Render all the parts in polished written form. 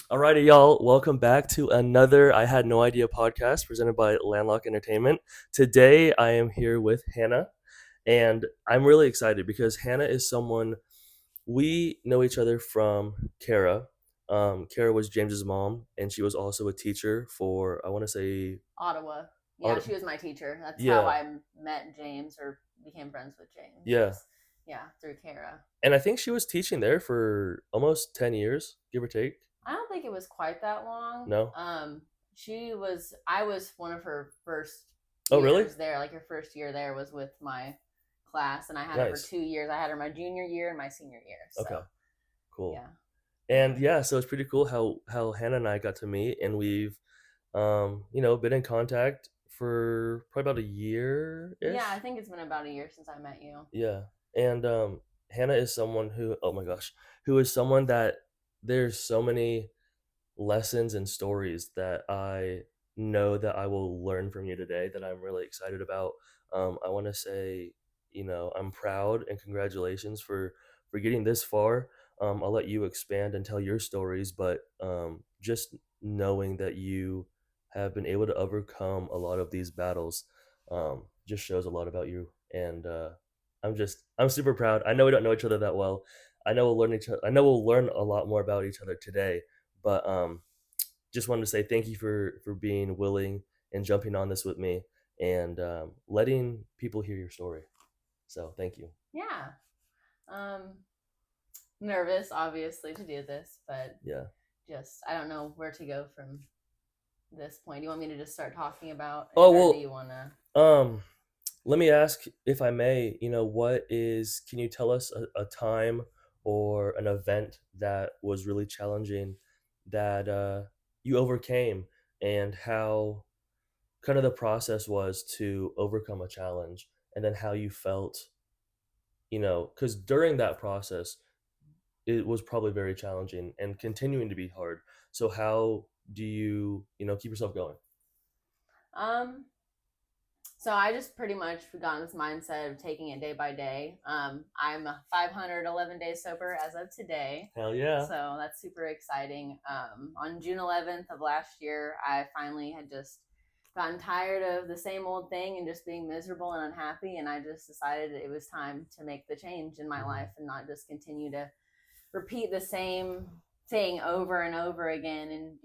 Alrighty, y'all. Welcome back to another I Had No Idea podcast presented by Landlock Entertainment. Today, I am here with Hannah, and I'm really excited because Hannah is someone we know each other from Kara. Kara was James's mom, and she was also a teacher for, I want to say, Ottawa. Yeah, Aut- she was my teacher. That's how yeah, I met James or became friends with James. yeah. Was yeah through Kara. And I think she was teaching there for almost 10 years, give or take. I don't think it was quite that long. No? She was. I was one of her first Oh, really? years there. Like her first year there was with my class, and I had her for Nice. 2 years. I had her my junior year and my senior year. Okay, So cool. yeah, And yeah, so it's pretty cool how Hannah and I got to meet, and we've been in contact for probably about a year yeah. ish. I think it's been about a year since I met you. Yeah, and Hannah is someone who, oh my gosh, who is someone that there's so many lessons and stories that I know that I will learn from you today that I'm really excited about. I want to say, I'm proud and congratulations for getting this far. I'll let you expand and tell your stories, but just knowing that you have been able to overcome a lot of these battles just shows a lot about you. And I'm super proud. I know we don't know each other that well. I know we'll learn a lot more about each other today, but just wanted to say thank you for being willing and jumping on this with me and letting people hear your story. So thank you. Yeah. Um, Nervous, obviously, to do this, but Yeah. just I don't know where to go from this point. Do you want me to just start talking about it, Oh or do well. you want to? Let me ask if I may. What is? Can you tell us a time or an event that was really challenging that you overcame and how kind of the process was to overcome a challenge and then how you felt. Because during that process it was probably very challenging and continuing to be hard. So how do keep yourself going? Um, so I just pretty much got in this mindset of taking it day by day. I'm 511 days sober as of today. Hell yeah. So that's super exciting. On June 11th of last year, I finally had just gotten tired of the same old thing and just being miserable and unhappy. And I just decided it was time to make the change in my life and not just continue to repeat the same thing over and over again and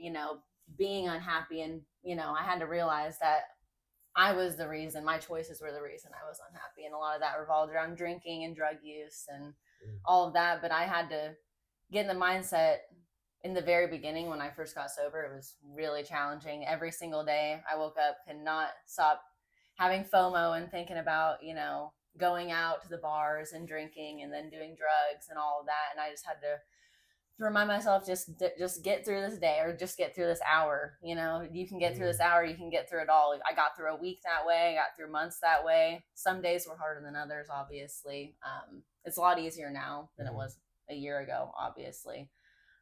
being unhappy. And I had to realize that I was the reason, my choices were the reason I was unhappy, and a lot of that revolved around drinking and drug use and all of that. But I had to get in the mindset in the very beginning. When I first got sober, it was really challenging. Every single day I woke up, could not stop having FOMO and thinking about going out to the bars and drinking and then doing drugs and all of that. And I just had to remind myself, just get through this day, or just get through this hour. You can get through this hour, you can get through it all. I got through a week that way, I got through months that way. Some days were harder than others, obviously. It's a lot easier now than it was a year ago, obviously.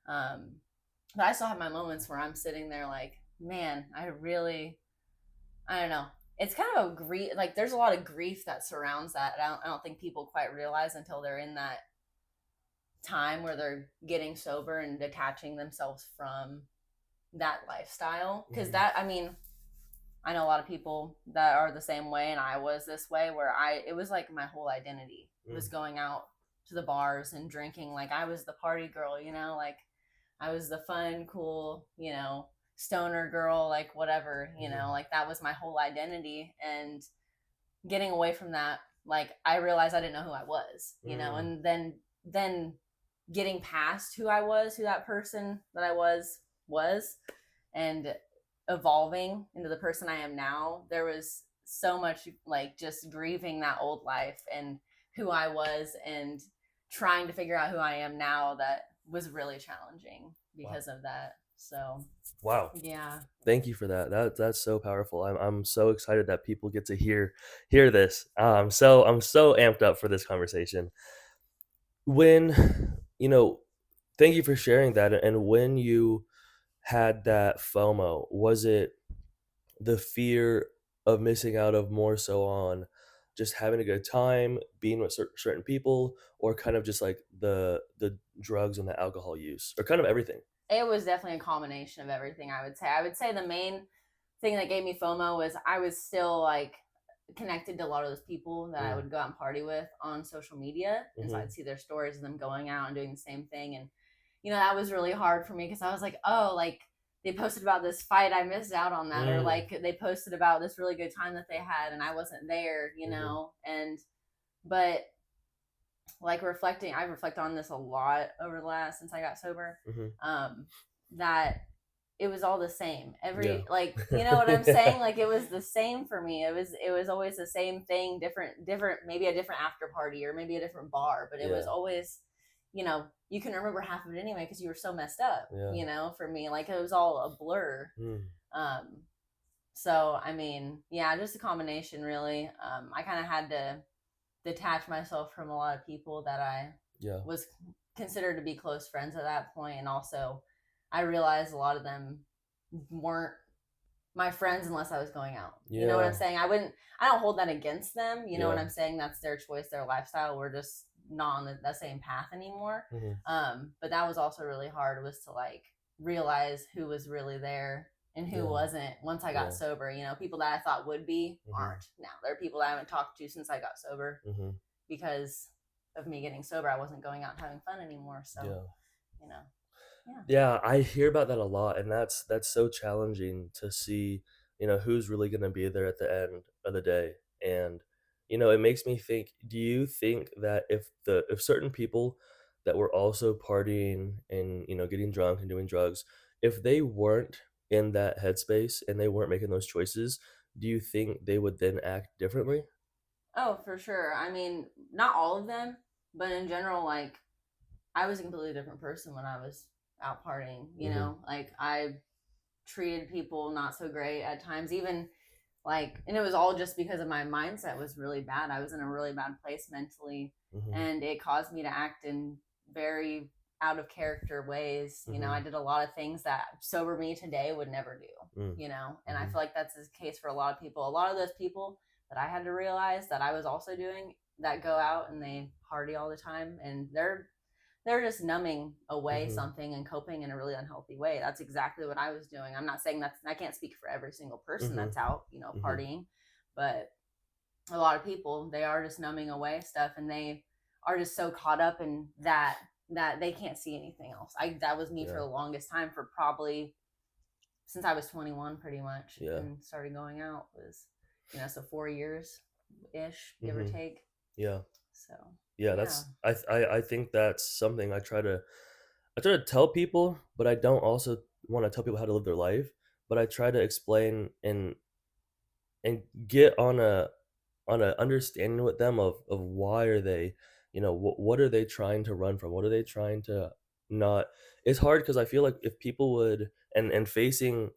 But I still have my moments where I'm sitting there like, man, I don't know. It's kind of a grief, like there's a lot of grief that surrounds that. I don't think people quite realize until they're in that time where they're getting sober and detaching themselves from that lifestyle. Because I know a lot of people that are the same way, and I was this way, where it was like my whole identity was going out to the bars and drinking. Like I was the party girl, like I was the fun, cool, stoner girl, like whatever, like that was my whole identity. And getting away from that, like I realized I didn't know who I was, and then getting past who I was, who that person that I was, and evolving into the person I am now. There was so much like just grieving that old life and who I was and trying to figure out who I am now that was really challenging because of that. So Wow. yeah. Thank you for that. That's so powerful. I'm so excited that people get to hear this. I'm so amped up for this conversation. When thank you for sharing that. And when you had that FOMO, was it the fear of missing out of more so on just having a good time, being with certain people, or kind of just like the drugs and the alcohol use, or kind of everything? It was definitely a combination of everything. I would say the main thing that gave me FOMO was I was still like connected to a lot of those people that I Mm. would go out and party with on social media, and so Mhm. I'd see their stories of them going out and doing the same thing, and that was really hard for me because I was like, oh, like they posted about this fight, I missed out on that, or Mm. like they posted about this really good time that they had and I wasn't there, Mhm. and but like reflecting, I reflect on this a lot over the last since I got sober. Mhm. Um, that it was all the same. Yeah. Every like, you know what I'm saying? Yeah. Like it was the same for me. It was always the same thing, different, maybe a different after party or maybe a different bar, but it was Yeah. always, you can remember half of it anyway because you were so messed up. Yeah. For me, like it was all a blur. Mm. Um, so I mean, yeah, just a combination really. I kind of had to detach myself from a lot of people that I Yeah. was considered to be close friends at that point, and also I realized a lot of them weren't my friends unless I was going out. You know what I'm Yeah. saying? I don't hold that against them. You know what Yeah. I'm saying? That's their choice, their lifestyle. We're just not on that same path anymore. Mhm. But that was also really hard, was to like realize who was really there and who Yeah. wasn't once I got Yeah. sober. People that I thought would be Mhm. aren't now. There are people that I haven't talked to since I got sober Mhm. because of me getting sober. I wasn't going out and having fun anymore. So, Yeah. you know, yeah. Yeah, I hear about that a lot, and that's so challenging to see, who's really gonna be there at the end of the day. And, it makes me think, do you think that if certain people that were also partying and, getting drunk and doing drugs, if they weren't in that headspace and they weren't making those choices, do you think they would then act differently? Oh, for sure. I mean, not all of them, but in general, like I was a completely different person when I was out partying. Mhm. Like I treated people not so great at times, even like, and it was all just because of my mindset was really bad. I was in a really bad place mentally, Mhm. and it caused me to act in very out of character ways. I Mhm. did a lot of things that sober me today would never Mm. do. And I Mhm. feel like that's the case for a lot of people. A lot of those people that I had to realize that I was also doing, that go out and they party all the time, and they're just numbing away Mhm. something and coping in a really unhealthy way. That's exactly what I was doing. I'm not saying I can't speak for every single person Mhm. that's out, Mhm. partying, but a lot of people, they are just numbing away stuff, and they are just so caught up in that they can't see anything else. That was me for Yeah. the longest time, for probably since I was 21 pretty much, Yeah. and started going out was, so 4 years ish, give or Mhm. take. Yeah. So, Yeah, yeah. I think that's something I try to tell people, but I don't also wanna tell people how to live their life, but I try to explain and get on a understanding with them of why are they, what are they trying to run from? What are they trying to not. It's hard because I feel like if people would, and facing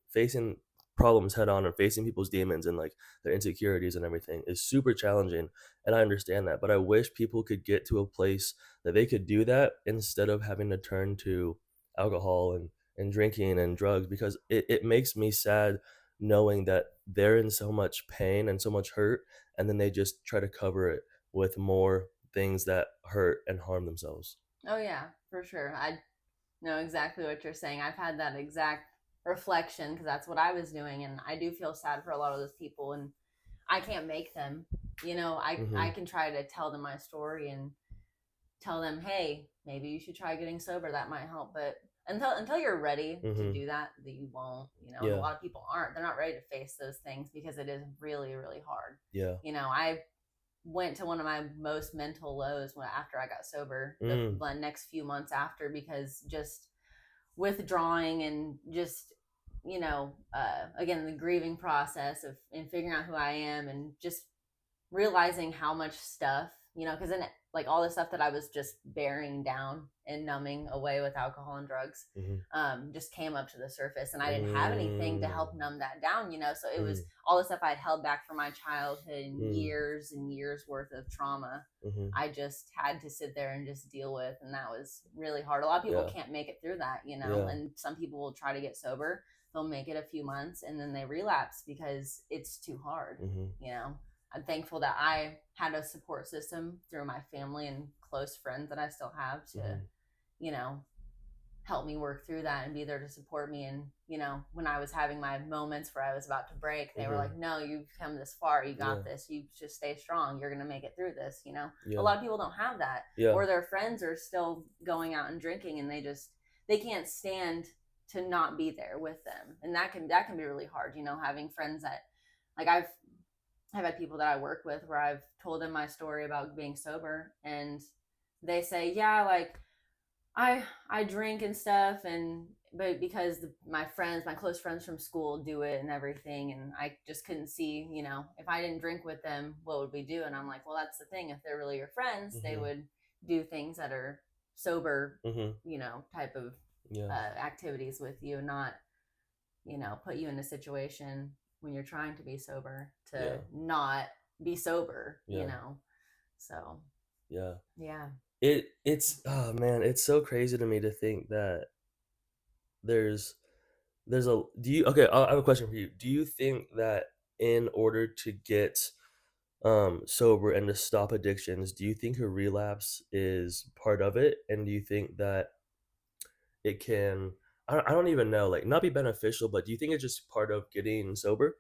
problems head on and facing people's demons and like their insecurities and everything is super challenging, and I understand that, but I wish people could get to a place that they could do that instead of having to turn to alcohol and drinking and drugs, because it makes me sad knowing that they're in so much pain and so much hurt, and then they just try to cover it with more things that hurt and harm themselves. Oh yeah, for sure. I know exactly what you're saying. I've had that exact reflection because that's what I was doing, and I do feel sad for a lot of those people, and I can't make them. I Mhm. can try to tell them my story and tell them, hey, maybe you should try getting sober. That might help, but until you're ready to Mhm. do that, you won't. And a Yeah. lot of people aren't. They're not ready to face those things because it is really, really hard. Yeah. I went to one of my most mental lows after I got sober, Mm. the next few months after, because just withdrawing and just again, the grieving process of and figuring out who I am, and just realizing how much stuff, because then like all the stuff that I was just bearing down and numbing away with alcohol and drugs, Mhm. just came up to the surface, and I didn't have anything to help Mm. numb that down. So it was Mm. all the stuff I'd held back from my childhood and Mm. years and years worth of trauma. Mhm. I just had to sit there and just deal with, and that was really hard. A lot of people Yeah. can't make it through that. Yeah. And some people will try to get sober, they'll make it a few months and then they relapse because it's too hard Mhm. you know I'm thankful that I had a support system through my family and close friends that I still have to, Mhm. you know, help me work through that and be there to support me. And, when I was having my moments where I was about to break, they were Mhm. like, no, you've come this far. You Yeah. got this. You just stay strong. You're going to make it through this. A Yeah. lot of people don't have that, Yeah. or their friends are still going out and drinking and they can't stand to not be there with them. And that can be really hard, having friends that, like, I've had people that I work with where I've told them my story about being sober, and they say, yeah, like, I drink and stuff, and but because my close friends from school do it and everything, and I just couldn't see, if I didn't drink with them, what would we do? And I'm like, well, that's the thing. If they're really your friends, they Mhm. would do things that are sober, Mhm. type of Yeah. activities with you, not, put you in a situation when you're trying to be sober to Yeah. not be sober. Yeah. So Yeah. yeah. It's oh man, it's so crazy to me to think that there's there's a do you okay, I have a question for you. Do you think that in order to get sober and to stop addictions, do you think a relapse is part of it? And do you think that it can I don't even know, like not be beneficial, but do you think it's just part of getting sober?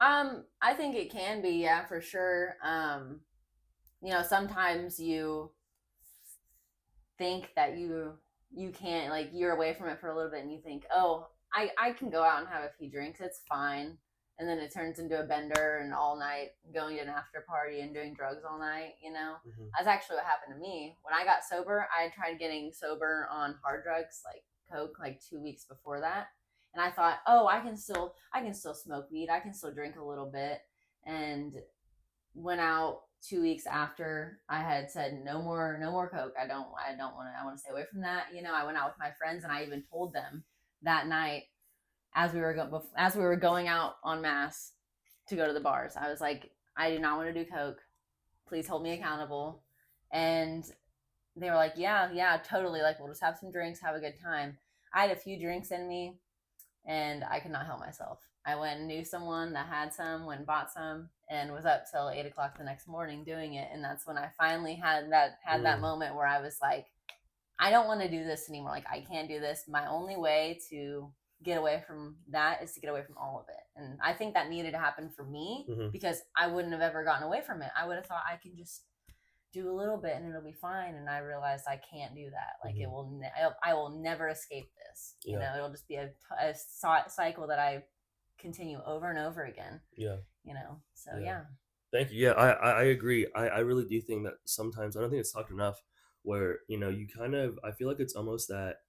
I think it can be, yeah, for sure. Sometimes you think that you can't, like, you're away from it for a little bit and you think, oh, I can go out and have a few drinks, it's fine. And then it turns into a bender and all night going to an after party and doing drugs all night. Mhm. That's actually what happened to me. When I got sober, I tried getting sober on hard drugs like coke like 2 weeks before that. And I thought, oh, I can still smoke weed, I can still drink a little bit. And went out 2 weeks after I had said no more coke. I don't want to. I want to stay away from that. I went out with my friends and I even told them that night as we were going out en masse to go to the bars. I was like, I do not want to do coke. Please hold me accountable. And they were like, yeah, yeah, totally. Like, we'll just have some drinks, have a good time. I had a few drinks in me and I could not help myself. I went and knew someone that had some, went and bought some, and was up till 8 o'clock the next morning doing it. And that's when I finally had that Mm. moment where I was like, I don't want to do this anymore. Like, I can't do this. My only way to get away from that is to get away from all of it. And I think that needed to happen for me Mhm. because I wouldn't have ever gotten away from it. I would have thought I can just do a little bit and it'll be fine. And I realized I can't do that. Like, Mhm. I will never escape this. Yeah. It'll just be a cycle that I continue over and over again. Yeah. So Yeah. yeah. Thank you. Yeah, I agree. I really do think that sometimes I don't think it's talked enough where, you kind of I feel like it's almost that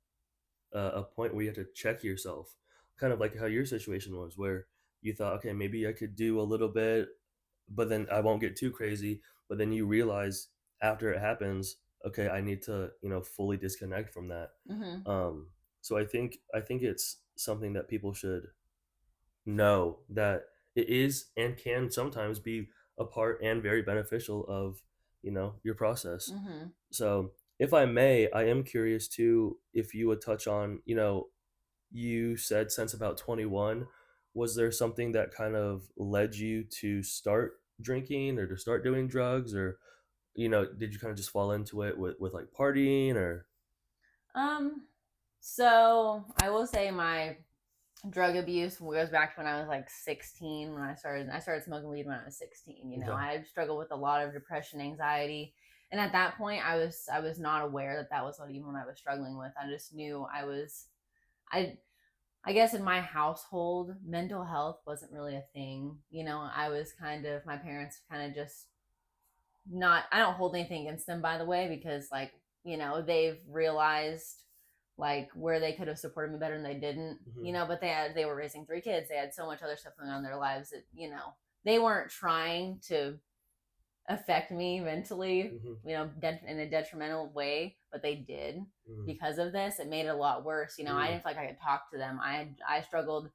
a point where you have to check yourself, kind of like how your situation was, where you thought, okay, maybe I could do a little bit, but then I won't get too crazy. But then you realize after it happens, okay, I need to, fully disconnect from that. Mm-hmm. Um, so I think it's something that people should know that it is and can sometimes be a part and very beneficial of, your process. Mm-hmm. So if I may, I am curious too if you would touch on, you said since about 21, was there something that kind of led you to start drinking or to start doing drugs, or did you kind of just fall into it with like partying or um so I will say my drug abuse goes back to when I was like 16. When I started smoking weed when I was 16. okay. I struggled with a lot of depression, anxiety, and at that point I was not aware that was what even I was struggling with. I just knew I I guess in my household mental health wasn't really a thing. I was my parents kind of just not. I don't hold anything against them, by the way, because, like, they've realized like where they could have supported me better and they didn't. Hmm. But they were raising three kids. They had so much other stuff going on in their lives that they weren't trying to affect me mentally, Hmm. in a detrimental way, but they did. Hmm. Because of this, it made it a lot worse. I Hmm. didn't feel like I could talk to them. I struggled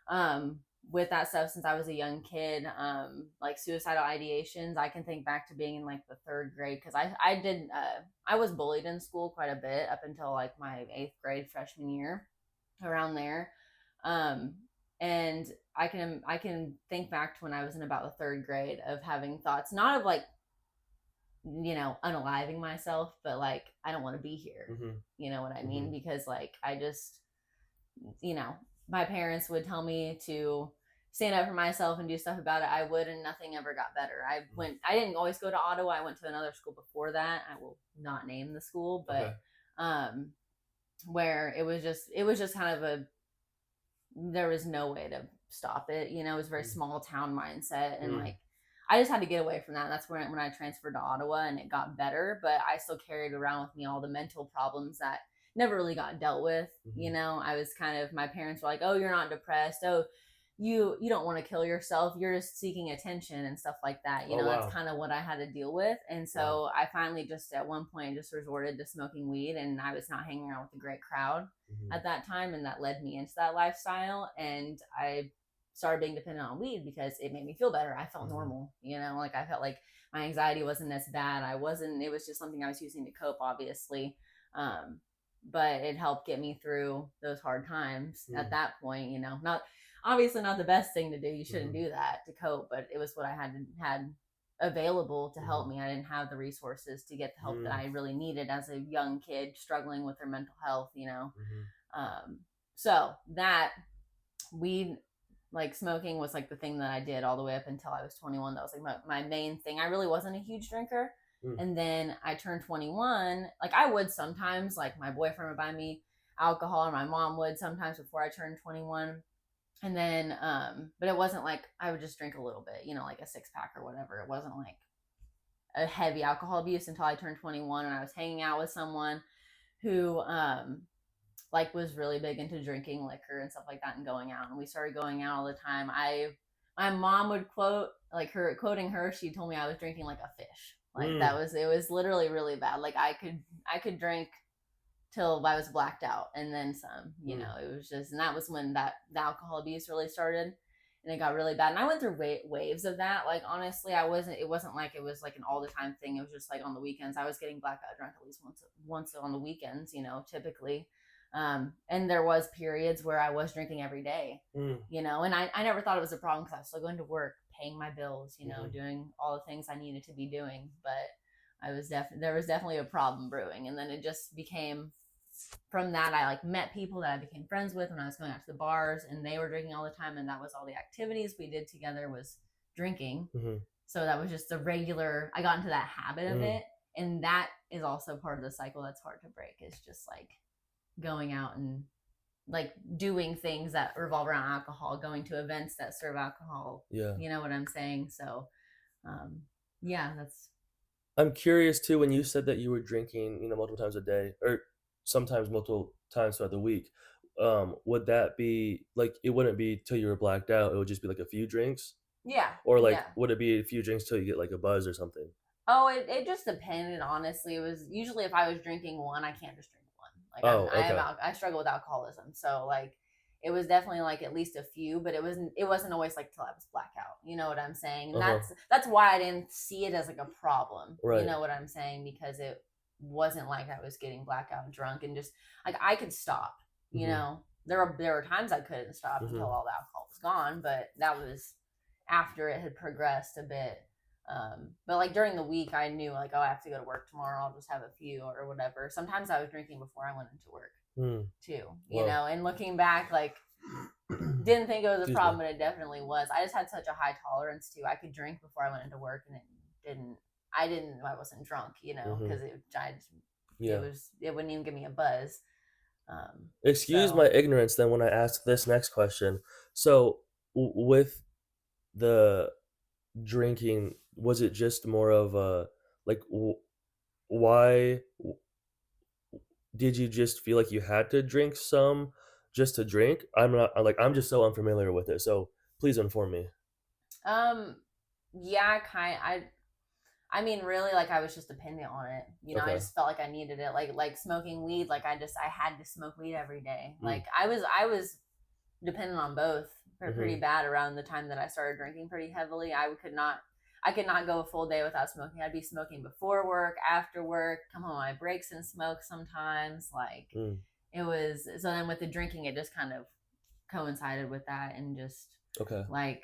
um with that stuff since I was a young kid. Like suicidal ideations. I can think back to being in like the third grade because I was bullied in school quite a bit up until like my eighth grade freshman year, around there. Um, and I can think back to when I was in about the third grade of having thoughts, not of like unaliving myself, but like I don't want to be here. Mhm. You know what I mean? Mhm. Because like I just, you know, my parents would tell me to stand up for myself and do stuff about it. I would, and nothing ever got better. I didn't always go to Ottawa. I went to another school before that. I will not name the school, but Okay. um where it was just kind of a, there was no way to stop it. It was a very Mm. small town mindset, and Mm. like I just had to get away from that. And that's when I transferred to Ottawa, and it got better. But I still carried around with me all the mental problems that never really got dealt with. Mhm. I was kind of, my parents were like, "Oh, you're not depressed. Oh, you don't want to kill yourself. You're just seeking attention and stuff like that." Oh, That's wow. kind of what I had to deal with. And Wow. so I finally just at one point just resorted to smoking weed, and I was not hanging around with a great crowd Mhm. at that time, and that led me into that lifestyle. And I started being dependent on weed because it made me feel better. I felt Mhm. normal. Like I felt like my anxiety wasn't as bad. I wasn't It was just something I was using to cope, obviously. um, but it helped get me through those hard times at Mm. that point. Not obviously not the best thing to do. You shouldn't Mhm. do that to cope, but it was what I had available to help Mhm. me. I didn't have the resources to get the help that Mm. I really needed as a young kid struggling with their mental health. Mhm. um, so that weed, like smoking, was like the thing that I did all the way up until I was 21. That was like my main thing. I really wasn't a huge drinker. Mm. And then I turned 21. Like I would sometimes, like my boyfriend would buy me alcohol, or my mom would sometimes before I turned 21. And then, but it wasn't like I would just drink a little bit, like a six pack or whatever. It wasn't like a heavy alcohol abuse until I turned 21, and I was hanging out with someone who like was really big into drinking liquor and stuff like that and going out, and we started going out all the time. My mom would quote, like, her quoting her, she told me I was drinking like a fish. Like Mm. it was literally really bad. Like I could drink till I was blacked out and then some. Mm. It was just, and that was when the alcohol abuse really started, and it got really bad. And I went through waves of that. Like honestly, it wasn't like it was like an all the time thing. It was just like on the weekends. I was getting blackout drunk at least once on the weekends. Typically. And there was periods where I was drinking every day. Mm. And I never thought it was a problem because I was still going to work, paying my bills, Mhm. doing all the things I needed to be doing. But there was definitely a problem brewing, and then it just became, from that I like met people that I became friends with when I was going out to the bars, and they were drinking all the time, and that was all the activities we did together was drinking. Mhm. So that was just a regular, I got into that habit of Mm. it. And that is also part of the cycle that's hard to break, is just like going out and like doing things that revolve around alcohol, going to events that serve alcohol. Yeah. You know what I'm saying? So um yeah, that's I'm curious too, when you said that you were drinking, multiple times a day or sometimes multiple times throughout the week, would that be like it wouldn't be till you were blacked out, it would just be like a few drinks? yeah, Or like yeah. would it be a few drinks till you get like a buzz or something? Oh, it just depended, honestly. It was usually, if I was drinking one, I can't just drink one. Like Oh, okay. I struggle with alcoholism. So like it was definitely like at least a few, but it wasn't always like till I was blackout. You know what I'm saying? And Uh-huh. that's why I didn't see it as like a problem. You Right. know what I'm saying? Because it wasn't like I was getting blackout drunk and just like I could stop. Mhm. There were times I couldn't stop until Mhm. all the alcohol was gone, but that was after it had progressed a bit. But like during the week, I knew like, oh, I have to go to work tomorrow. I'll just have a few or whatever. Sometimes I was drinking before I went into work Mm. too. Well, And looking back, like didn't think it was a excuse me. problem, but it definitely was. I just had such a high tolerance too. I could drink before I went into work, and it didn't. I wasn't drunk, Mhm. because Yeah. it wouldn't even give me a buzz. Excuse So my ignorance then when I ask this next question. So, with the drinking, was it just more of a like why did you just feel like you had to drink some just to drink? I'm just so unfamiliar with it. So, please inform me. um, yeah, I mean, really, like I was just dependent on it. I Okay. just felt like I needed it. Like smoking weed. Like I had to smoke weed every day. Mm. Like I was dependent on both for pretty Mhm. bad around the time that I started drinking pretty heavily. I could not go a full day without smoking. I'd be smoking before work, after work, come home on my breaks and smoke sometimes. Like Mm. it was, so then with the drinking, it just kind of coincided with that, and just Okay. like,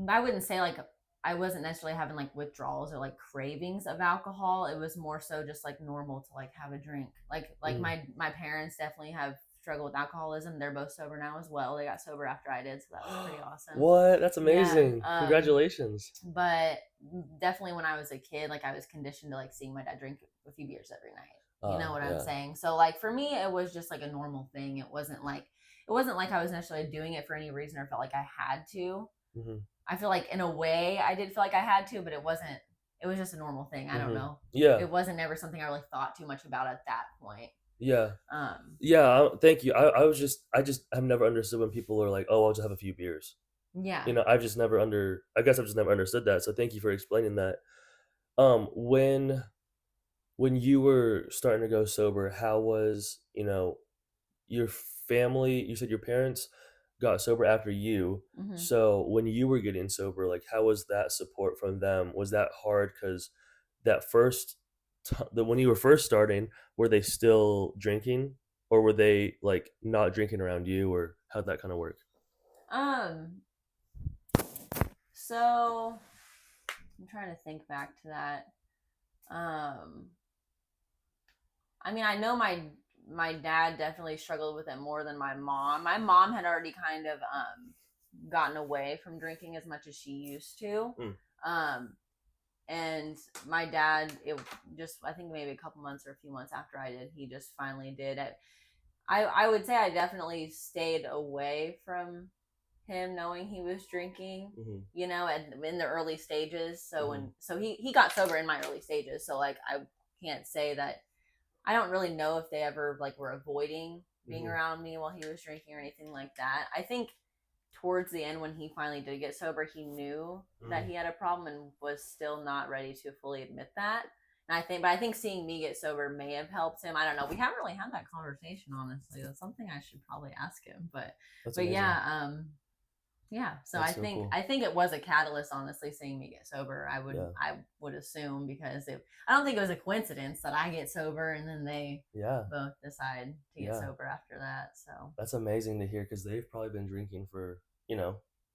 I wouldn't say like I wasn't necessarily having like withdrawals or like cravings of alcohol. It was more so just like normal to like have a drink. Like Mm. my parents definitely have struggled with alcoholism. They're both sober now as well. They got sober after I did, so that was pretty awesome. What? That's Yeah. amazing. Congratulations. But definitely when I was a kid, like I was conditioned to like seeing my dad drink a few beers every night. You know what I'm Yeah. saying? So like for me, it was just like a normal thing. It wasn't like I was necessarily doing it for any reason or felt like I had to. Mhm. I feel like in a way I did feel like I had to, but it wasn't. It was just a normal thing. I don't Mhm. know. Yeah. It wasn't ever something I really thought too much about at that point. Yeah. Um, Yeah, thank you. I just have never understood when people are like, "Oh, I'll just have a few beers." yeah. I guess I've just never understood that, so thank you for explaining that. When you were starting to go sober, how was, your family you said your parents got sober after you, Hmm. so when you were getting sober, like, how was that support from them? Was that hard? Because that first when you were first starting, were they still drinking, or were they, like, not drinking around you, or how'd that kinda work? Um. So I'm trying to think back to that. Um. I mean, I know my dad definitely struggled with it more than my mom. My mom had already kind of gotten away from drinking as much as she used to. Mm, Um, and my dad, it just I think maybe a couple months or a few months after I did, he just finally did it. I would say I definitely stayed away from him knowing he was drinking, mhm, in the early stages. So mhm, he got sober in my early stages. So like I can't say that. I don't really know if they ever like were avoiding being mhm, around me while he was drinking or anything like that. I think towards the end when he finally did get sober, he knew that mm, he had a problem and was still not ready to fully admit that. But I think seeing me get sober may have helped him. I don't know. We haven't really had that conversation, honestly. That's something I should probably ask him. But that's but amazing. yeah, yeah, so I That's so think cool. I think it was a catalyst, honestly, seeing me get sober. I would Yeah. I would assume because I don't think it was a coincidence that I get sober and then they Yeah, both decide to get yeah. sober after that. So, That's amazing to hear because 'cause they've probably been drinking for,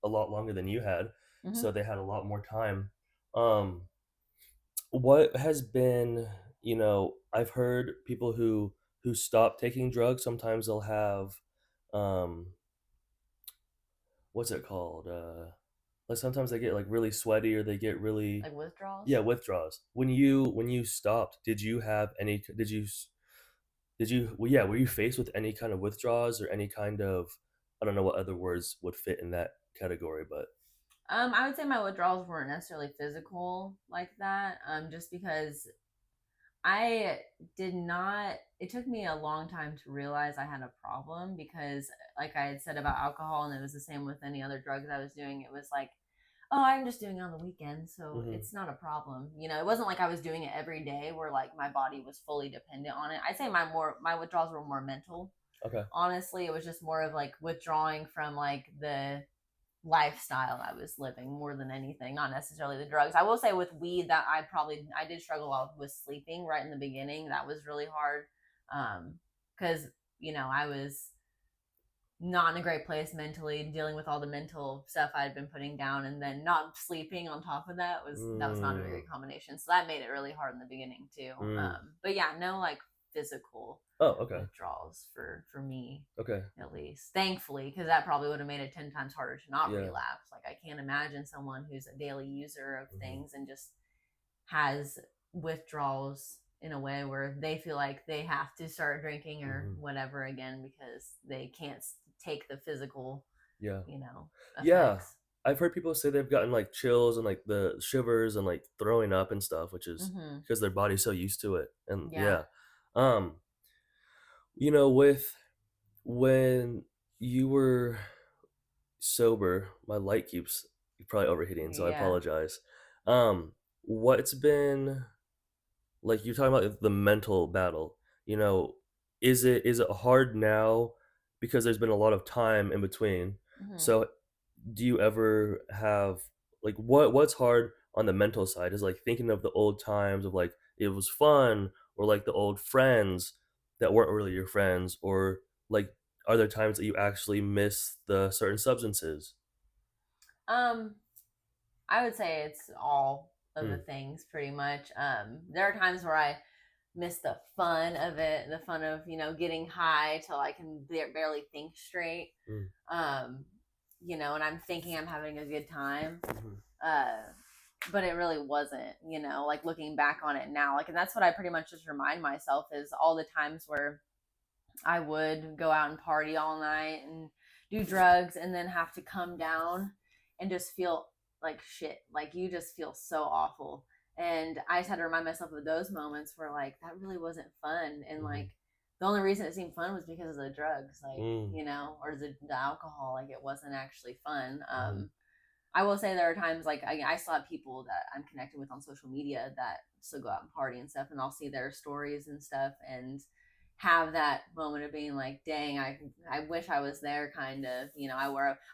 a lot longer than you had, hmm. so they had a lot more time. Um, what has been I've heard people who stop taking drugs, sometimes they'll have, um, what's it called? Like, sometimes they get, like, really sweaty or they get really. Like Yeah, withdrawals. withdrawals. When you stopped, did you well, yeah, were you faced with any kind of withdrawals or any kind of I don't know what other words would fit in that category, but I would say my withdrawals weren't necessarily physical like that. Just because I did not. It took me a long time to realize I had a problem because, like I had said about alcohol, and it was the same with any other drugs I was doing. It was like, oh, I'm just doing it on the weekend, so mhm, it's not a problem. It wasn't like I was doing it every day, where like my body was fully dependent on it. I'd say my withdrawals were more mental. okay. Honestly, it was just more of like withdrawing from like the lifestyle I was living more than anything, not necessarily the drugs. I will say with weed that I did struggle a lot with sleeping right in the beginning. That was really hard. Because I was not in a great place mentally, dealing with all the mental stuff I had been putting down, and then not sleeping on top of that was not a very Mm, good combination. So that made it really hard in the beginning too. mm. But yeah, no like physical Oh, okay, withdrawals for me okay. at least, thankfully, because that probably would have made it 10 times harder to not Yeah, relapse. Like I can't imagine someone who's a daily user of mhm, things and just has withdrawals in a way where they feel like they have to start drinking or mhm. whatever again because they can't take the physical, Yeah. Yeah. effects. I've heard people say they've gotten, like, chills and, like, the shivers and, like, throwing up and stuff, which is Hmm. because their body's so used to it, and Yeah. yeah. Um, with when you were sober, my light keeps probably overheating, so I Yeah. apologize. What's been like you're talking about the mental battle, you know, is it hard now because there's been a lot of time in between? Hmm. So do you ever have like what's hard on the mental side is like thinking of the old times of like it was fun or like the old friends that weren't really your friends or like are there times that you actually miss the certain substances? Um, I would say it's all of the Mm, things pretty much. There are times where I miss the fun of it, the fun of, getting high till I can barely think straight. mm, Um, and I'm thinking I'm having a good time. mhm, Uh, but it really wasn't, like looking back on it now. Like, and that's what I pretty much just remind myself is all the times where I would go out and party all night and do drugs and then have to come down and just feel like shit. Like you just feel so awful. And I just had to remind myself of those moments where like that really wasn't fun. And mhm, like the only reason it seemed fun was because of the drugs, like, mm, or the alcohol. Like it wasn't actually fun. mhm, I will say there are times like I still have people that I'm connected with on social media that still go out and party and stuff, and I'll see their stories and stuff, and have that moment of being like, dang, I wish I was there, kind of.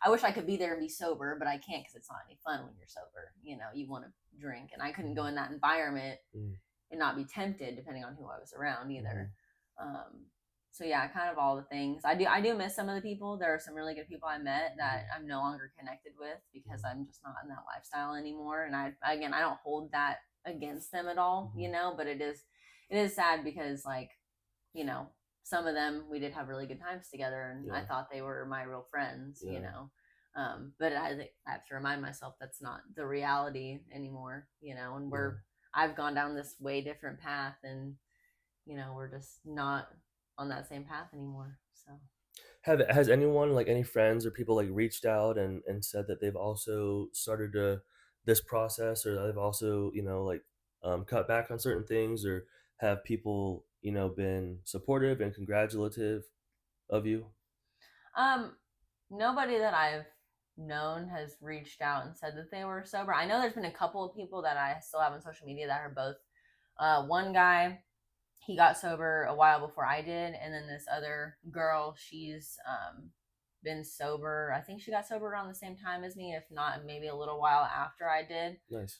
I wish I could be there and be sober, but I can't because it's not any fun when you're sober. You want to drink, and I couldn't go mhm, in that environment mm, and not be tempted, depending on who I was around either. mhm, Um, so yeah, kind of all the things. I do miss some of the people. There are some really good people I met that mhm, I'm no longer connected with because mhm, I'm just not in that lifestyle anymore. And I don't hold that against them at all, mhm. but it is sad because like, you know, some of them we did have really good times together and I Yeah, thought they were my real friends, yeah, but I think I have to remind myself that's not the reality anymore, and yeah. I've gone down this way different path and we're just not on that same path anymore. So, Has anyone, like any friends or people, like reached out and said that they've also started this process, or they've also, like cut back on certain things, or have people, been supportive and congratulative of you? um, nobody that I've known has reached out and said that they were sober. I know there's been a couple of people that I still have on social media that are both. One guy, he got sober a while before I did, and then this other girl, she's been sober. I think she got sober around the same time as me, if not maybe a little while after I did. Nice.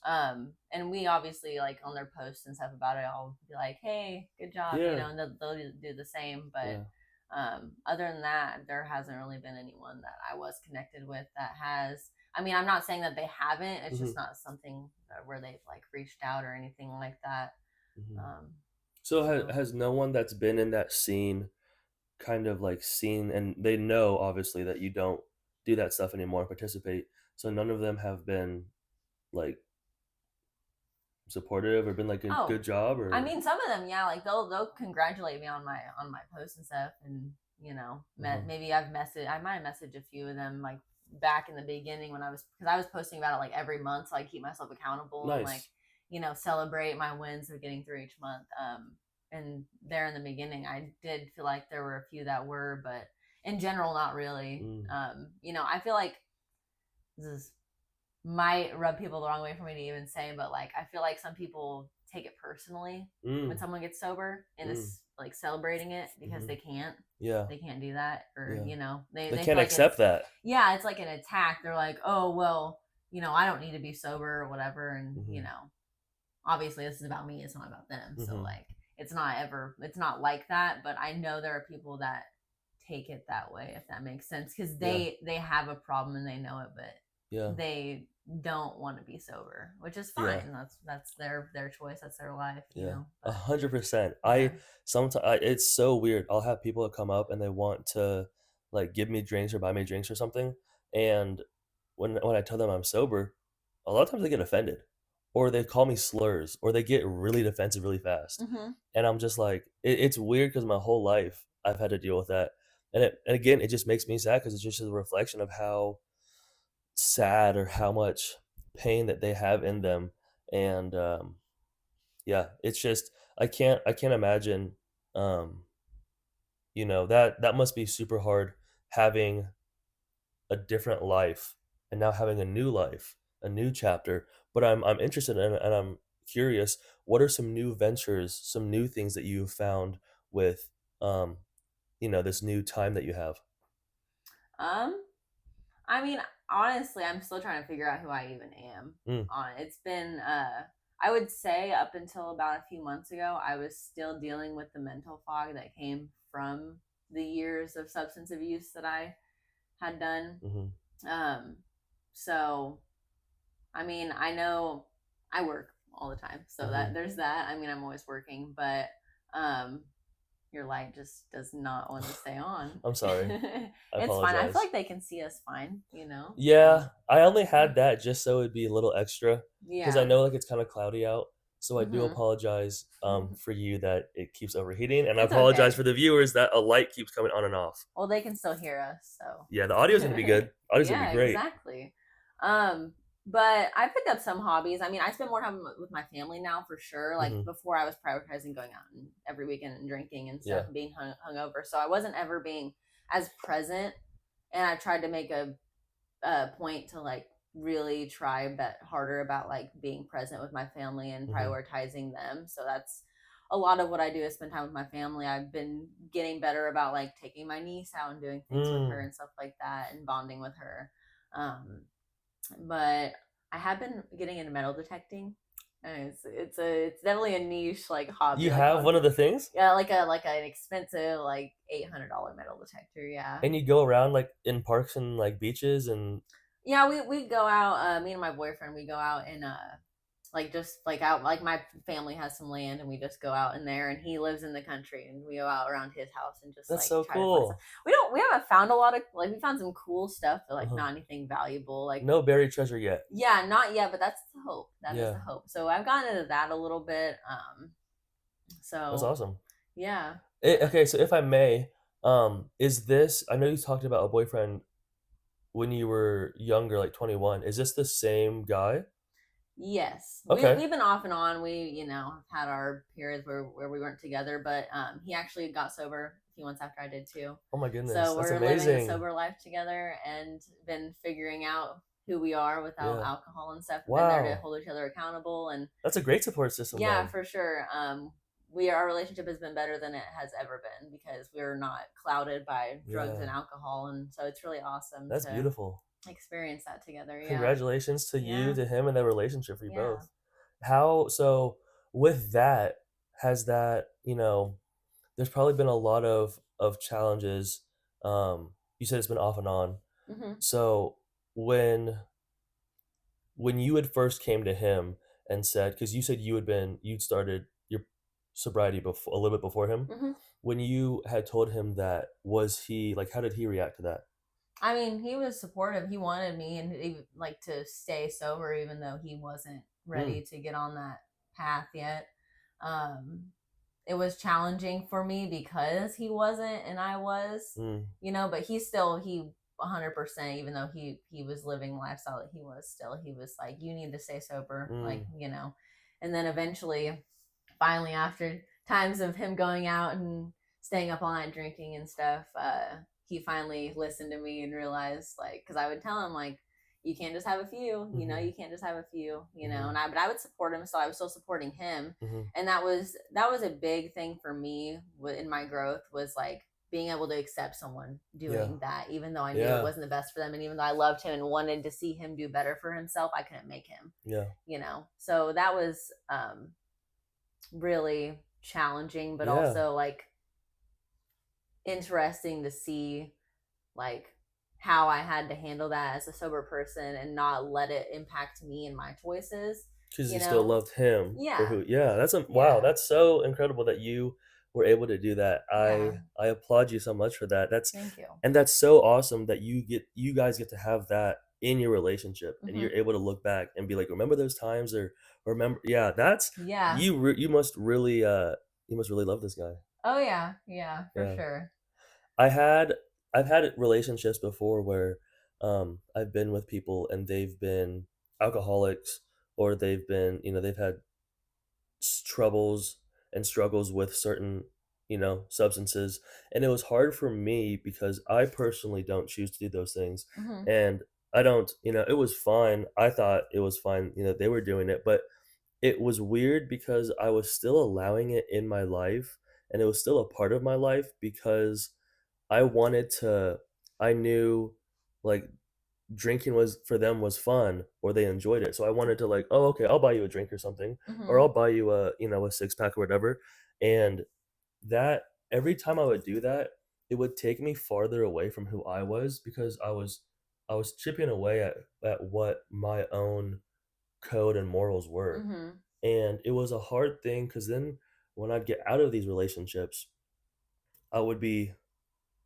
And we obviously like on their posts and stuff about it, I'll be like, "Hey, good job," Yeah, and they'll do the same. But yeah. other than that, there hasn't really been anyone that I was connected with that has. I mean, I'm not saying that they haven't. It's Hmm. just not something where they've like reached out or anything like that. Hmm. Um, So so has no one that's been in that scene kind of like seen, and they know obviously that you don't do that stuff anymore, participate. So none of them have been like supportive or been like a Oh, good job I or. mean, some of them, yeah, like they'll congratulate me on my posts and stuff, and Uh-huh. maybe I might have messaged a few of them like back in the beginning when because I was posting about it like every month, so I keep myself accountable and like Nice. celebrate my wins of getting through each month. And there in the beginning, I did feel like there were a few that were, but in general, not really. Mm, I feel like this is might rub people the wrong way for me to even say, but like I feel like some people take it personally when mm, someone gets sober and mm, is like celebrating it because mhm. they can't Yeah, do that, or yeah. They they can't feel like it's accept that. yeah, it's like an attack. They're like, oh well, I don't need to be sober or whatever, and Mhm, obviously this is about me, it's not about them, so mhm. like it's not like that, but I know there are people that take it that way, if that makes sense, because Yeah, they have a problem and they know it, but yeah, they don't want to be sober, which is yeah, fine. That's their choice. That's their life, yeah. But 100%. yeah. I sometimes it's so weird. I'll have people that come up and they want to like give me drinks or buy me drinks or something, and when I tell them I'm sober, a lot of times they get offended, or they call me slurs, or they get really defensive really fast, Mm-hmm. and I'm just like, it's weird because my whole life I've had to deal with that, and again, it just makes me sad because it's just a reflection of how sad or how much pain that they have in them, and yeah, it's just I can't imagine, um that must be super hard, having a different life and now having a new life, a new chapter. But I'm interested in, and I'm curious, what are some new ventures, some new things that you've found with um this new time that you have? um I mean, honestly, I'm still trying to figure out who I even am. Mm, On It's been I would say up until about a few months ago, I was still dealing with the mental fog that came from the years of substance abuse that I had done. mhm, Um so I mean, I know I work all the time, so Hmm. that there's that. I mean, I'm always working, but um, your light just does not want to stay on. I'm sorry. I It's fine. I feel apologize. like they can see us fine, so Yeah, I only yeah. had that just so it'd be a little extra because I Yeah. know like it's kind of cloudy out. So I do Hmm. apologize for you that it keeps overheating, and I It's apologize okay. for the viewers that a light keeps coming on and off. Well, they can still hear us, so Yeah, the audio's gonna be good. Audio's gonna be yeah, great. exactly. Um, but I picked up some hobbies. I mean, I spend more time with my family now for sure. Like Hmm. before, I was prioritizing going out and every weekend and drinking and stuff Yeah. and being hungover. So I wasn't ever being as present. And I tried to make a point to like really try a bit harder about like being present with my family and Hmm. prioritizing them. So that's a lot of what I do is spend time with my family. I've been getting better about like taking my niece out and doing things with her Mm. and stuff like that and bonding with her. Um, but I have been getting into metal detecting. And it's definitely a niche like hobby. You Like a have lot of one of people, the things, yeah, like an expensive like $800 metal detector. Yeah, and you go around like in parks and like beaches and yeah. We go out. Me and my boyfriend we go out and like just like out like my family has some land and we just go out in there and he lives in the country and we go out around his house and just that's like so try to find stuff. cool. We haven't found a lot of like we found some cool stuff but like Uh-huh. not anything valuable like No buried treasure yet. yeah not yet but that's the hope. That is Yeah, the hope. So I've gotten into that a little bit. that's So awesome. yeah. Okay, so if I may, is this? I know you talked about a boyfriend when you were younger, like 21. Is this the same guy? Yes, Okay. we've been off and on. We have had our periods where we weren't together, but he actually got sober a few months after I did too. Oh my goodness, So that's we're living a amazing. sober life together and been figuring out who we are without Yeah. alcohol and stuff. And been there to Wow. hold each other accountable. And That's a great support system yeah, then. for sure. Our relationship has been better than it has ever been because we're not clouded by drugs and Yeah. alcohol, and so it's really awesome That's to beautiful. experience that together. Yeah, Congratulations to you, yeah, to him, and the relationship for you yeah. both. How so with that, has that, there's probably been a lot of challenges. You said it's been off and on. Hmm. So when when you had first came to him and said, because you said you'd started your sobriety before, a little bit before him, Hmm. when you had told him that, was he like, how did he react to that? I mean, he was supportive. He wanted me and like to stay sober, even though he wasn't Mm, ready to get on that path yet. Um, it was challenging for me because he wasn't and I was, mm, but he 100%, even though he was living the lifestyle that he was like, you need to stay sober, like, mm, and then eventually, finally, after times of him going out and staying up all night drinking and stuff, he finally listened to me and realized, like, because I would tell him, like, you can't just have a few, mm-hmm, you can't just have a few, mm-hmm, but I would support him, so I was still supporting him. mm-hmm. And that was a big thing for me in my growth was like being able to accept someone Yeah, doing that, even though I knew it yeah, wasn't the best for them, and even though I loved him and wanted to see him do better for himself, I couldn't make him. yeah, So that was really challenging, but yeah. also like interesting to see like how I had to handle that as a sober person and not let it impact me and my choices. Because You you still know? loved him for Yeah. who. Yeah, that's a wow. Yeah. That's so incredible that you were able to do that. Yeah. I applaud you so much for that. Thank you. That's so awesome that you guys get to have that in your relationship, and Hmm. you're able to look back and be like, remember those times, or remember. Yeah, that's Yeah. you you must really love this guy. Oh yeah. Yeah, for Yeah. sure. I had I've had relationships before where I've been with people and they've been alcoholics, or they've been, they've had troubles and struggles with certain, substances, and it was hard for me because I personally don't choose to do those things, Hmm. and I don't, it was fine. I thought it was fine, they were doing it, but it was weird because I was still allowing it in my life, and it was still a part of my life because I wanted to I knew, like, drinking was for them was fun, or they enjoyed it. So I wanted to, like, "Oh, okay, I'll buy you a drink or something, or Hmm. I'll buy you a six pack or whatever." And that every time I would do that, it would take me farther away from who I was because I was chipping away at what my own code and morals were. Mhm. And it was a hard thing because then when I'd get out of these relationships, I would be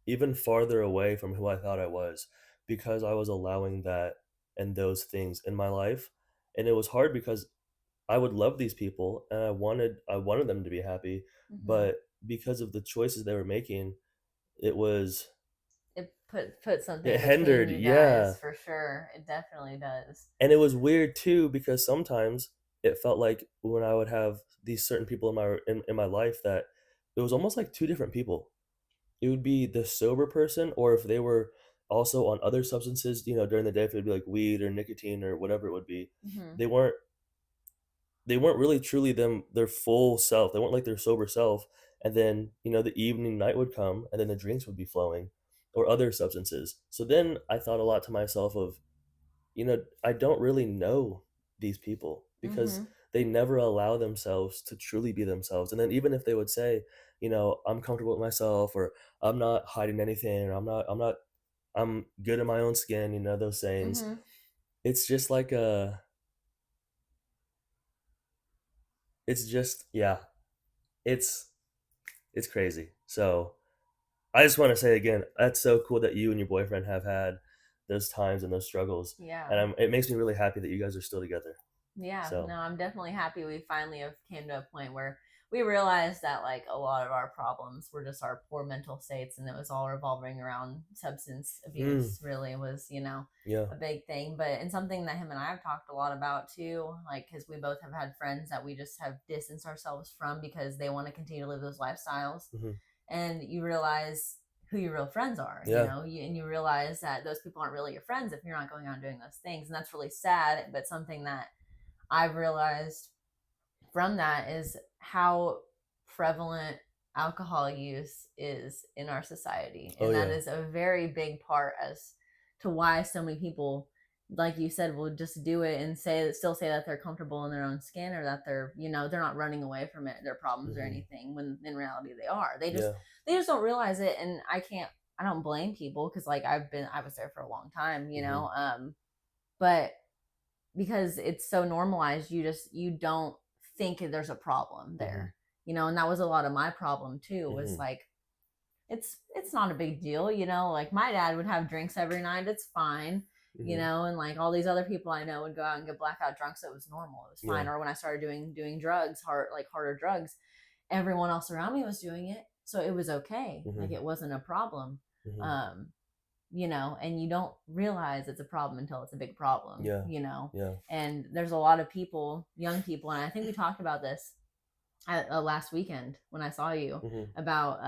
even farther away from who I thought I was because I was allowing that and those things in my life. And it was hard because I would love these people and I wanted them to be happy, Mhm. but because of the choices they were making, it was It put something it in between hindered, you yeah. guys for sure. It definitely does. And it was weird too because sometimes it felt like when I would have these certain people in my life that it was almost like two different people. It would be the sober person, or if they were also on other substances, during the day, if it would be like weed or nicotine or whatever it would be, Mhm. they weren't really truly their full self. They weren't like their sober self. And then, the evening night would come and then the drinks would be flowing or other substances. So then I thought a lot to myself of, I don't really know these people because Mhm. they never allow themselves to truly be themselves. And then even if they would say, I'm comfortable with myself or I'm not hiding anything or I'm good in my own skin, those sayings. Mhm. It's just like it's just yeah, it's it's crazy. So I just want to say again, that's so cool that you and your boyfriend have had those times and those struggles. And Yeah. it makes me really happy that you guys are still together. Yeah, no, So, I'm definitely happy we finally have came to a point where we realized that like a lot of our problems were just our poor mental states, and it was all revolving around substance mm, abuse. Really was, yeah. a big thing. But and something that him and I have talked a lot about too, like because we both have had friends that we just have distanced ourselves from because they want to continue to live those lifestyles, Hmm. and you realize who your real friends are, Yeah. and you realize that those people aren't really your friends if you're not going out and doing those things, and that's really sad, but something that I've realized from that is how prevalent alcohol use is in our society. Oh And that yeah. is a very big part as to why so many people, like you said, will just do it and still say that they're comfortable in their own skin or that they're not running away from it, their problems or Hmm. anything, when in reality they are. Yeah. They just don't realize it. And I don't blame people because like I was there for a long time, Hmm. but because it's so normalized, you don't think there's a problem Hmm. there, and that was a lot of my problem too, was Hmm. like it's not a big deal, like my dad would have drinks every night, it's fine, Hmm. and like all these other people I know would go out and get blackout drunk, so it was normal, it was Yeah. fine. Or when I started doing drugs, harder drugs, everyone else around me was doing it, so it was okay, like Hmm. it wasn't a problem. Hmm. um and you don't realize it's a problem until it's a big problem, Yeah. Yeah. and there's a lot of people, young people, and I think we talked about this last weekend when I saw you, Hmm. about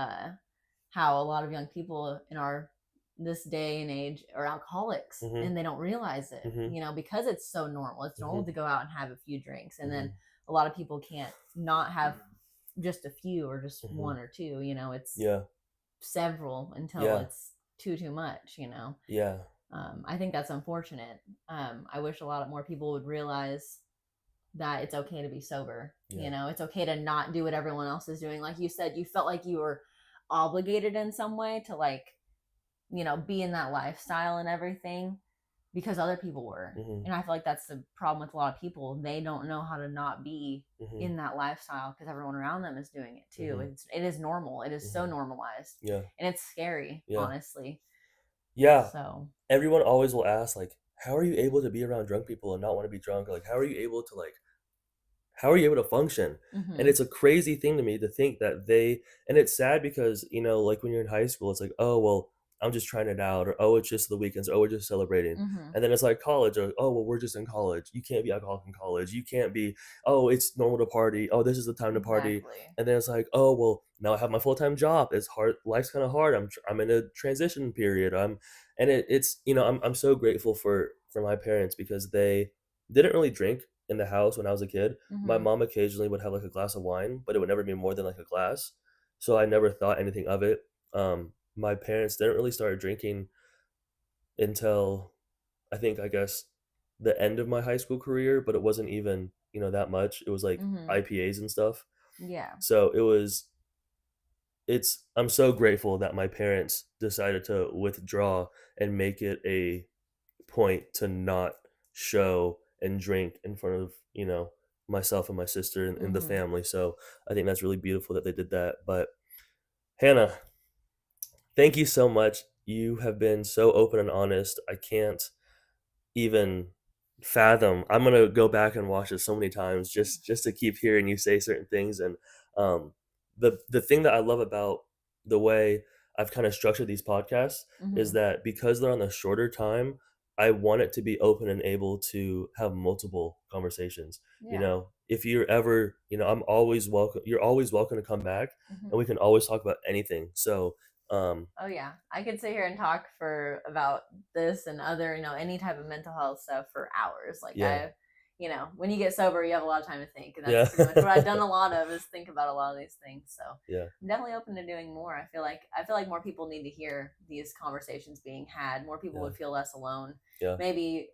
how a lot of young people in our this day and age are alcoholics Hmm. and they don't realize it, Hmm. because it's so normal. It's normal Hmm. to go out and have a few drinks, and then Hmm. a lot of people can't not have just a few or just Hmm. one or two, it's Yeah. several until Yeah. it's too much. Yeah. I think that's unfortunate. I wish a lot more people would realize that it's okay to be sober. Yeah. It's okay to not do what everyone else is doing. Like you said, you felt like you were obligated in some way to like, be in that lifestyle and everything because other people were. Hmm. And I feel like that's the problem with a lot of people. They don't know how to not be Hmm. in that lifestyle because everyone around them is doing it too. Hmm. It is normal. It is so Hmm. normalized. Yeah. And it's scary, Yeah. honestly. Yeah. So, Everyone always will ask, like, how are you able to be around drunk people and not want to be drunk? Or, like, how are you able to function? And mhm. it's a crazy thing to me to think that and it's sad because, like when you're in high school, it's like, oh, well, I'm just trying it out, or oh, it's just the weekends, oh, we're just celebrating. Mhm. And then it's like college, or oh, well, we're just in college. You can't be alcoholic in college. You can't be, oh, it's normal to party. Oh, this is the time to party. Exactly. And then it's like, oh, well, now I have my full time job. It's hard. Life's kind of hard. I'm in a transition period. And it's, I'm so grateful for my parents because they didn't really drink in the house when I was a kid. My Mhm. mom occasionally would have, like, a glass of wine, but it would never be more than, like, a glass, so I never thought anything of it. My parents didn't really start drinking until I guess, the end of my high school career, but it wasn't even, that much. It was, like, Mhm. IPAs and stuff. Yeah. So I'm so grateful that my parents decided to withdraw and make it a point to not show and drink in front of, myself and my sister and the Mm-hmm. family. So I think that's really beautiful that they did that. But Hannah, thank you so much. You have been so open and honest. I can't even fathom. I'm gonna go back and watch it so many times just to keep hearing you say certain things. And um, the thing that I love about the way I've kind of structured these podcasts is Mm-hmm. that because they're on a shorter time, I want it to be open and able to have multiple conversations. Yeah. If you're ever, I'm always welcome. You're always welcome to come back, Mm-hmm. and we can always talk about anything. So, Oh yeah, I could sit here and talk for about this and other, any type of mental health stuff for hours. Like yeah, when you get sober, you have a lot of time to think, and that's yeah, pretty much what I've done a lot of is think about a lot of these things. So yeah, I'm definitely open to doing more. I feel like more people need to hear these conversations being had. More people yeah, would feel less alone. yeah, Maybe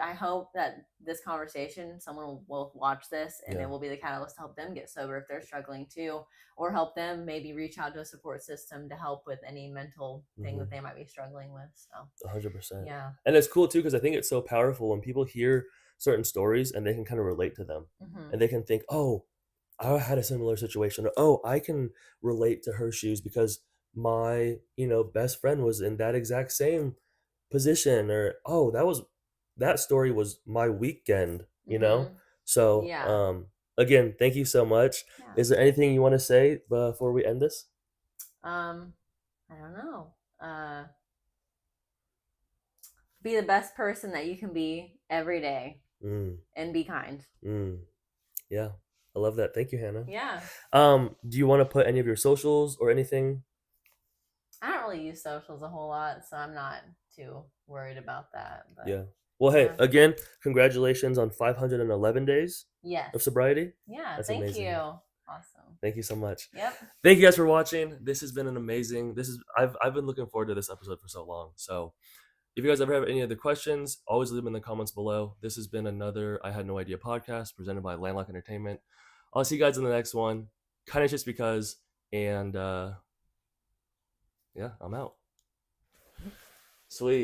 I hope that this conversation, someone will watch this and yeah. it will be the catalyst to help them get sober if they're struggling too, or help them maybe reach out to a support system to help with any mental thing that Mhm. they might be struggling with. So 100%. yeah. And it's cool too because I think it's so powerful when people hear certain stories and they can kind of relate to them. Mm-hmm. And they can think, "Oh, I had a similar situation." Or, "Oh, I can relate to her shoes because my, best friend was in that exact same position." Or, "Oh, that story was my weekend." Mm-hmm. So, Yeah. again, thank you so much. Yeah. Is there anything you want to say before we end this? um I don't know. Be the best person that you can be every day Mm, and be kind. mm, yeah. I love that. Thank you, Hannah. Yeah. Do you want to put any of your socials or anything? I don't really use socials a whole lot, so I'm not too worried about that. But Yeah. Well, hey, yeah. again, congratulations on 511 days Yes. of sobriety. Yeah. That's Thank you. amazing. Awesome. Thank you so much. Yep. Thank you guys for watching. This has been an amazing. I've been looking forward to this episode for so long. So, if you guys ever have any other questions, always leave them in the comments below. This has been another I Had No Idea podcast presented by Landlock Entertainment. I'll see you guys in the next one. Kind of just because. And yeah, I'm out. Sweet.